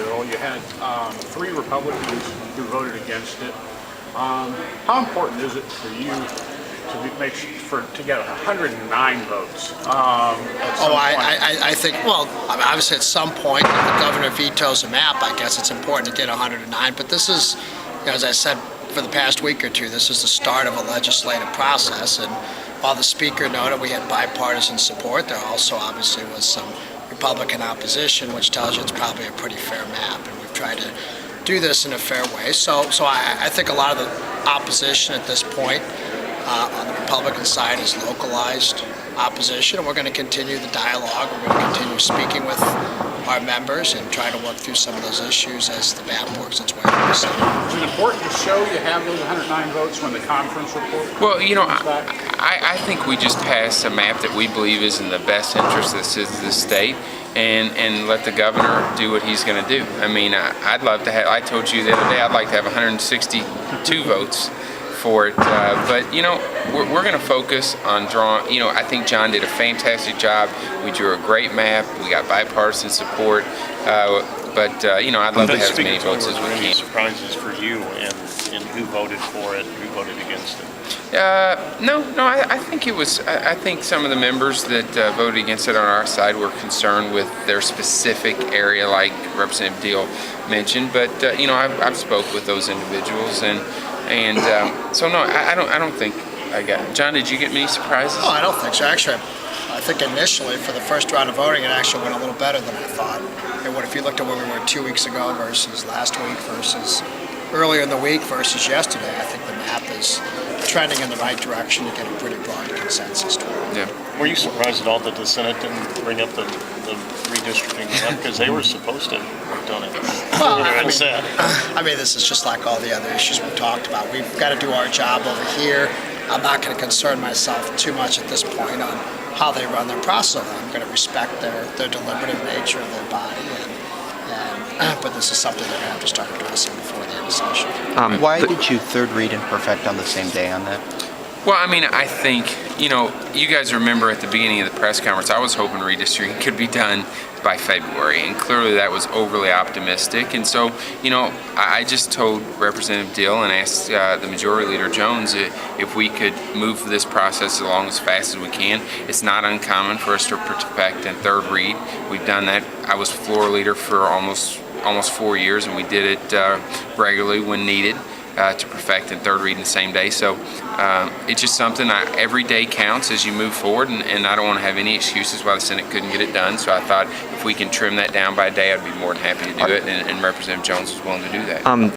bill. You had 3 Republicans who voted against it. How important is it for you to get 109 votes? I think, well, obviously at some point, if the governor vetoes a map, I guess it's important to get 109. But this is, as I said, for the past week or two, this is the start of a legislative process. And while the speaker noted we had bipartisan support, there also obviously was some Republican opposition, which tells you it's probably a pretty fair map. And we've tried to do this in a fair way. So I think a lot of the opposition at this point on the Republican side is localized opposition, and we're going to continue the dialogue. We're going to continue speaking with our members and try to work through some of those issues as the map works its way through the Senate. Is it important to show you have those 109 votes when the conference report? Well, you know, I think we just passed a map that we believe is in the best interest of the state, and let the governor do what he's going to do. I mean, I'd love to have, I told you the other day, I'd like to have 162 votes for it, but you know, we're going to focus on drawing. You know, I think John did a fantastic job. We drew a great map. We got bipartisan support, but you know, I'd love to have as many votes as we can. Any surprises for you in who voted for it, who voted against it? No. I think it was. I think some of the members that voted against it on our side were concerned with their specific area, like Representative Diehl mentioned. But you know, I've spoke with those individuals, and so no, I don't think I got. John, did you get many surprises? Oh, I don't think so. Actually, I think initially for the first round of voting, it actually went a little better than I thought. And if you looked at where we were 2 weeks ago versus last week versus earlier in the week versus yesterday, I think the map is trending in the right direction to get a pretty broad consensus to it. Yeah. Were you surprised at all that the Senate didn't bring up the redistricting map, because they were supposed to have done it? Well, I mean, this is just like all the other issues we've talked about. We've got to do our job over here. I'm not going to concern myself too much at this point on how they run their process. I'm going to respect their deliberative nature of their body, but this is something they're going to have to start addressing before the end of session. Why did you third read and perfect on the same day on that? Well, I mean, I think, you know, you guys remember at the beginning of the press conference, I was hoping redistricting could be done by February, and clearly that was overly optimistic. And so, you know, I just told Representative Diehl and asked the Majority Leader Jones if we could move this process along as fast as we can. It's not uncommon for us to perfect and third read. We've done that. I was floor leader for almost 4 years, and we did it regularly when needed. To perfect and third read in the same day. So it's just something, every day counts as you move forward, and I don't want to have any excuses why the Senate couldn't get it done. So I thought if we can trim that down by a day, I'd be more than happy to do it, and Representative Jones was willing to do that.